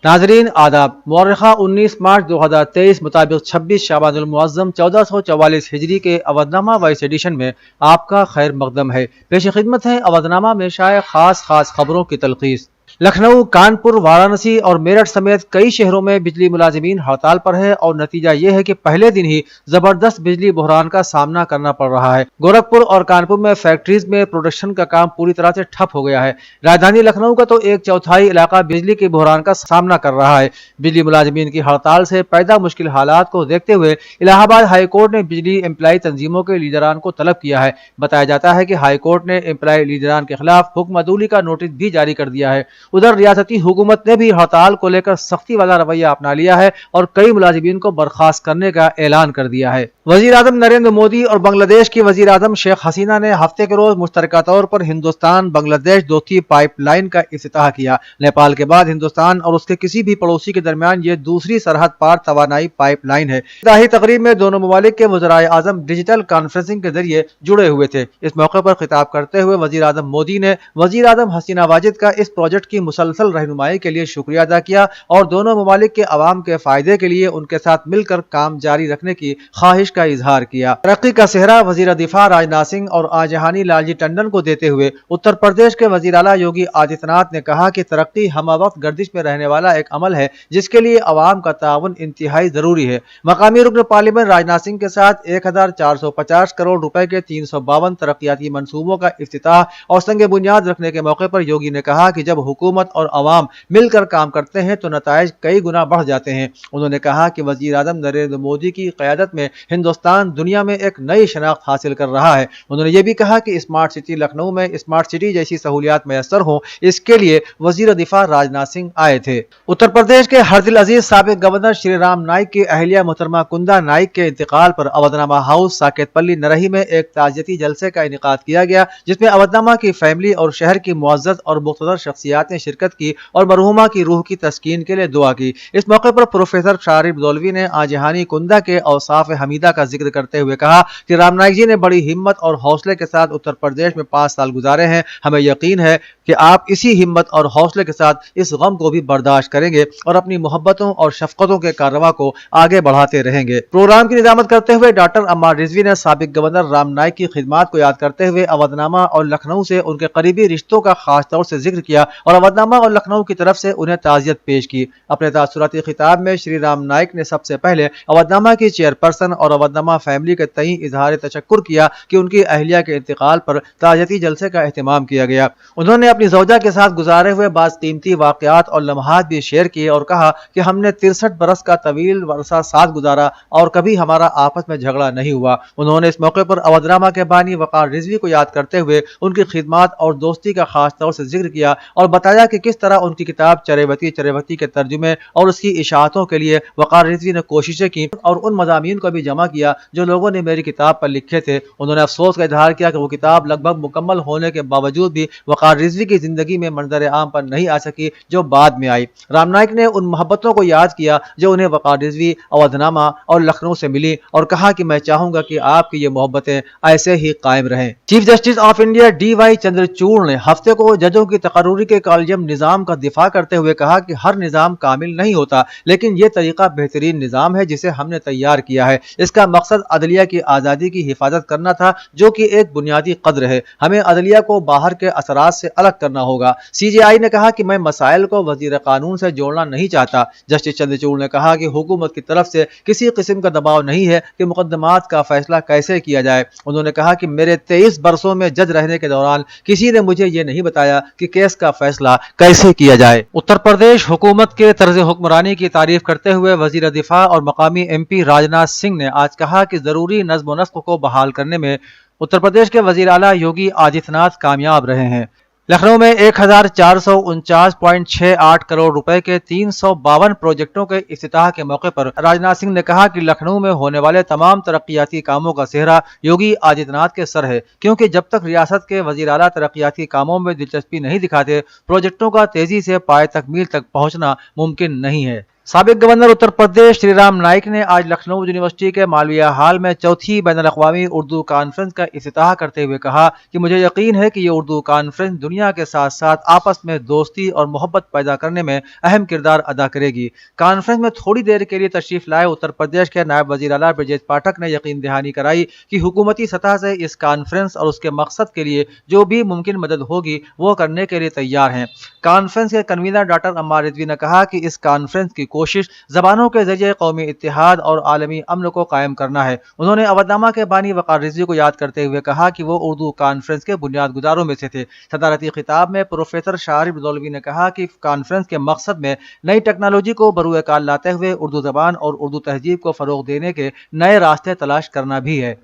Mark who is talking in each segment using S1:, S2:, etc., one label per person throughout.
S1: नाजरीन आदाब। मौरखा 19 मार्च 2023 मुताबिक 26 शाबानुल मुअज्जम 1444 हिजरी के अवधनामा वॉइस एडिशन में आपका खैर मकदम है। पेश खिदमत है अवधनामा में शाये खास खबरों की तलखीस। लखनऊ, कानपुर, वाराणसी और मेरठ समेत कई शहरों में बिजली मुलाजिमीन हड़ताल पर है और नतीजा ये है कि पहले दिन ही जबरदस्त बिजली बहरान का सामना करना पड़ रहा है। गोरखपुर और कानपुर में फैक्ट्रीज में प्रोडक्शन का काम पूरी तरह से ठप हो गया है। राजधानी लखनऊ का तो 1/4 इलाका बिजली के बहरान का सामना कर रहा है। बिजली मुलाजिमीन की हड़ताल से पैदा मुश्किल हालात को देखते हुए इलाहाबाद हाईकोर्ट ने बिजली एम्प्लाई तंजीमों के लीडरान को तलब किया है। बताया जाता है कि हाईकोर्ट ने एम्प्लाई लीडरान के खिलाफ हुक्म अदूली का नोटिस भी जारी कर दिया है। उधर रियासती हुकूमत ने भी हड़ताल को लेकर सख्ती वाला रवैया अपना लिया है और कई मुलाजिमीन को बर्खास्त करने का ऐलान कर दिया है। वजीर आजम नरेंद्र मोदी और बांग्लादेश की वजीर आजम शेख हसीना ने हफ्ते के रोज मुश्तरका तौर पर हिंदुस्तान बांग्लादेश दोस्ती पाइपलाइन का इफ्तिताह किया। नेपाल के बाद हिंदुस्तान और उसके किसी भी पड़ोसी के दरमियान ये दूसरी सरहद पार तवानाई पाइपलाइन है। इफ्तिताही तकरीब में दोनों ममालिक के वज़राए आज़म डिजिटल कॉन्फ्रेंसिंग के जरिए जुड़े हुए थे। इस मौके पर खिताब करते हुए वजीर आजम मोदी ने वजीर आजम हसीना वाजिद का इस प्रोजेक्ट की मुसलसल रहनुमाई के लिए शुक्रिया अदा किया और दोनों ममालिक के अवाम के फायदे के लिए उनके साथ मिलकर काम जारी रखने की ख्वाहिश का इजहार किया। तरक्की का सेहरा वजीर दिफा राजनाथ सिंह और आजहानी लालजी टंडन को देते हुए उत्तर प्रदेश के वजीर आला योगी आदित्यनाथ ने कहा कि तरक्की हम वक्त गर्दिश में रहने वाला एक अमल है जिसके लिए अवाम का ताउन इंतहाई जरूरी है। मकामी रुकन पार्लियामेंट राजनाथ सिंह के साथ 1450 करोड़ रुपए के 352 तरक्याती मंसूबों का इफ्तिताह और संग बुनियाद रखने के मौके पर योगी ने कहा कि जब हुकूमत और अवाम मिलकर काम करते हैं तो नताइज कई गुना बढ़ जाते हैं। उन्होंने कहा कि वजीर आजम नरेंद्र मोदी की क़यादत में हिंदुस्तान दुनिया में एक नई शनाख्त हासिल कर रहा है। उन्होंने ये भी कहा कि स्मार्ट सिटी लखनऊ में स्मार्ट सिटी जैसी सहूलियात मैसर हों, इसके लिए वजीर दिफा राजनाथ सिंह आए थे। उत्तर प्रदेश के हरदिल अजीज साबिक गवर्नर श्री राम नाइक की अहलिया मोहतरमा कुंदा नाइक के इंतकाल पर अवधनामा हाउस साकेतपल्ली नरही में एक ताजियती जलसे का इनेकाद किया गया, जिसमें अवधनामा की फैमिली और शहर की मुअज़्ज़ज़ और मुक़्तदर शख्सियात ने शिरकत की और मरहुमा की रूह की तस्कीन के लिए दुआ की। इस मौके पर प्रोफेसर शारिफ दौलवी ने आजहानी कुंदा के औसाफ हमीदा का जिक्र करते हुए कहा कि राम नाइक जी ने बड़ी हिम्मत और हौसले के साथ उत्तर प्रदेश में 5 साल गुजारे हैं। हमें यकीन है कि आप इसी हिम्मत और हौसले के साथ इस गम को भी बर्दाश्त करेंगे और अपनी मोहब्बतों और शफकतों के कारवा को आगे बढ़ाते रहेंगे। प्रोग्राम की निजामत करते हुए डॉक्टर अम्मार रिजवी ने साबिक गवर्नर राम नाइक की खिदमात को याद करते हुए अवधनामा और लखनऊ से उनके करीबी रिश्तों का खास तौर से जिक्र किया और अवधनामा और लखनऊ की तरफ से उन्हें ताज़ियत पेश की। अपने तासुराती खिताब में श्री राम नाइक ने सबसे पहले अवधनामा की चेयरपर्सन और अवधनामा फैमिली के तई इजहार तशक्कुर किया कि उनकी अहलिया के इंतकाल पर ताज़ियती जलसे का एहतमाम किया गया। उन्होंने अपनी ज़ौजा के साथ गुजारे हुए बाज़ कीमती वाक़यात और लम्हात भी शेयर किए और कहा कि हमने 63 बरस का तवील अरसा साथ गुजारा और कभी हमारा आपस में झगड़ा नहीं हुआ। उन्होंने इस मौके पर अवधनामा के बानी वक़ार रिजवी को याद करते हुए उनकी खिदमात और दोस्ती का खास तौर से जिक्र किया और बताया कि किस तरह उनकी किताब चरेवती के तर्जुमे और उसकी इशाअतों के लिए वक़ार रिजवी ने कोशिशें की और उन मज़ामीन को भी जमा किया जो लोगों ने मेरी किताब पर लिखे थे। उन्होंने अफसोस का इजहार किया कि वो किताब लगभग मुकम्मल होने के बावजूद भी वक़ार रिजवी की जिंदगी में मंजर आम पर नहीं आ सकी जो बाद में आई। राम नाइक ने उन मोहब्बतों को याद किया जो उन्हें वक़ार रिजवी, अवधनामा और लखनऊ से मिली और कहा कि मैं चाहूंगा कि आपकी ये मोहब्बतें ऐसे ही कायम रहें। Chief justice of India DY Chandrachud ने हफ्ते को जजों की तकर्रुरी के कॉलेजियम निज़ाम का दिफा करते हुए कहा कि हर निज़ाम कामिल नहीं होता, लेकिन ये तरीका बेहतरीन निज़ाम है जिसे हमने तैयार किया है। इसका मकसद अदलिया की आज़ादी की हिफाजत करना था जो कि एक बुनियादी कद्र है। हमें अदलिया को बाहर के असरात से अलग करना होगा। CJI ने कहा कि मैं मसाइल को वज़ीर कानून से जोड़ना नहीं चाहता। जस्टिस चंद्रचूड़ ने कहा कि हुकूमत की तरफ से किसी किस्म का दबाव नहीं है कि मुकदमात का फैसला कैसे किया जाए। उन्होंने कहा कि मेरे 23 बरसों में जज रहने के दौरान किसी ने मुझे ये नहीं बताया कि केस का फैसला कैसे किया जाए। उत्तर प्रदेश हुकूमत के तर्ज हुक्मरानी की तारीफ करते हुए वजीर दिफा और मकामी MP राजनाथ सिंह ने आज कहा कि जरूरी नज़्म व नस्क को बहाल करने में उत्तर प्रदेश के वजीर आला योगी आदित्यनाथ कामयाब रहे हैं। लखनऊ में 1449.68 करोड़ रुपए के 352 प्रोजेक्टों के इफ्तिताह के मौके पर राजनाथ सिंह ने कहा कि लखनऊ में होने वाले तमाम तरक्याती कामों का सेहरा योगी आदित्यनाथ के सर है, क्योंकि जब तक रियासत के वजीर आला तरक्याती कामों में दिलचस्पी नहीं दिखाते, प्रोजेक्टों का तेजी से पाए तकमील तक पहुंचना मुमकिन नहीं है। سابق گورنر اتر پردیش شری رام نائک نے آج لکھنؤ یونیورسٹی کے مالویہ ہال میں چوتھی بین الاقوامی اردو کانفرنس کا افتتاح کرتے ہوئے کہا کہ مجھے یقین ہے کہ یہ اردو کانفرنس دنیا کے ساتھ ساتھ آپس میں دوستی اور محبت پیدا کرنے میں اہم کردار ادا کرے گی۔ کانفرنس میں تھوڑی دیر کے لیے تشریف لائے اتر پردیش کے نائب وزیر اعلیٰ برجیش پاٹھک نے یقین دہانی کرائی کہ حکومتی سطح سے اس کانفرنس اور اس کے مقصد کے لیے جو بھی ممکن مدد ہوگی وہ کرنے کے لیے تیار ہیں۔ کانفرنس کے کنوینر ڈاکٹر عمار رضوی نے کہا کہ اس کانفرنس کی کوشش زبانوں کے ذریعے قومی اتحاد اور عالمی امن کو قائم کرنا ہے۔ انہوں نے اودھ نامہ کے بانی وقار رضوی کو یاد کرتے ہوئے کہا کہ وہ اردو کانفرنس کے بنیاد گزاروں میں سے تھے۔ صدارتی خطاب میں پروفیسر شاعر بدولوی نے کہا کہ کانفرنس کے مقصد میں نئی ٹیکنالوجی کو بروئے کار لاتے ہوئے اردو زبان اور اردو تہذیب کو فروغ دینے کے نئے راستے تلاش کرنا بھی ہے۔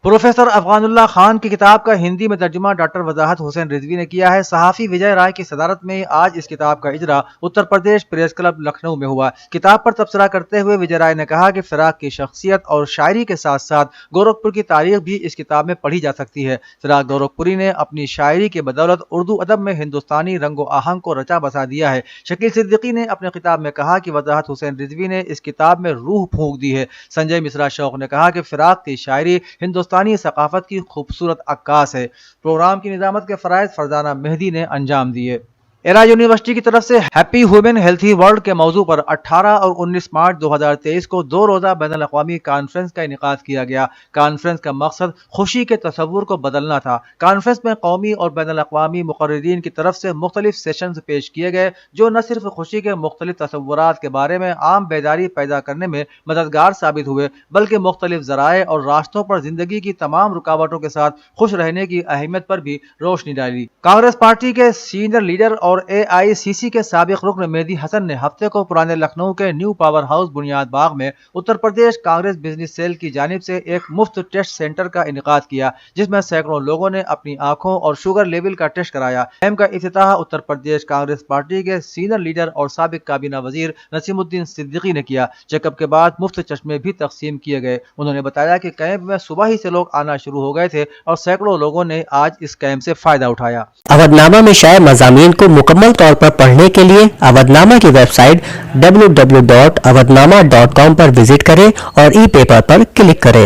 S1: پروفیسر افغان اللہ خان کی کتاب کا ہندی میں ترجمہ ڈاکٹر وضاحت حسین رضوی نے کیا ہے۔ صحافی وجے رائے کی صدارت میں آج اس کتاب کا اجرا اتر پردیش پریس کلب لکھنؤ میں ہوا۔ کتاب پر تبصرہ کرتے ہوئے وجے رائے نے کہا کہ فراق کی شخصیت اور شاعری کے ساتھ ساتھ گورکھپور کی تاریخ بھی اس کتاب میں پڑھی جا سکتی ہے۔ فراق گورکھپوری نے اپنی شاعری کی بدولت اردو ادب میں ہندوستانی رنگ و آہنگ کو رچا بسا دیا ہے۔ شکیل صدیقی نے اپنے خطاب میں کہا کہ وضاحت حسین رضوی نے اس کتاب میں روح پھونک دی ہے۔ سنجے مشرا شوق نے کہا کہ فراق کی شاعری ہندوستانی ثقافت کی خوبصورت عکاس ہے۔ پروگرام کی نظامت کے فرائض فرزانہ مہدی نے انجام دیے۔ ایرا یونیورسٹی کی طرف سے ہیپی وومن ہیلتھی ورلڈ کے موضوع پر 18 اور 19 مارچ 2023 کو 2 روزہ بین الاقوامی کانفرنس کا انعقاد کیا گیا۔ کانفرنس کا مقصد خوشی کے تصور کو بدلنا تھا۔ کانفرنس میں قومی اور بین الاقوامی مقررین کی طرف سے مختلف سیشنز پیش کیے گئے جو نہ صرف خوشی کے مختلف تصورات کے بارے میں عام بیداری پیدا کرنے میں مددگار ثابت ہوئے بلکہ مختلف ذرائع اور راستوں پر زندگی کی تمام رکاوٹوں کے ساتھ خوش رہنے کی اہمیت پر بھی روشنی ڈالی۔ کانگریس پارٹی کے سینئر لیڈر اور AICC کے سابق رکن مہدی حسن نے ہفتے کو پرانے لکھنؤ کے نیو پاور ہاؤس بنیاد باغ میں اتر پردیش کانگریس بزنس سیل کی جانب سے ایک مفت ٹیسٹ سینٹر کا انعقاد کیا جس میں سینکڑوں لوگوں نے اپنی آنکھوں اور شوگر لیول کا ٹیسٹ کرایا۔ مہم کا افتتاح اتر پردیش کانگریس پارٹی کے سینئر لیڈر اور سابق کابینہ وزیر نسیم الدین صدیقی نے کیا۔ چیک اپ کے بعد مفت چشمے بھی تقسیم کیے گئے۔ انہوں نے بتایا کہ کیمپ میں صبح ہی سے لوگ آنا شروع ہو گئے تھے اور سینکڑوں لوگوں نے آج اس کیمپ سے فائدہ اٹھایا۔
S2: اودھ نامہ میں شائع مضامین کو مکمل طور پر پڑھنے کے لیے اودھ نامہ کی ویب سائٹ www.avodhnama.com پر وزٹ کریں اور ای پیپر پر کلک کریں۔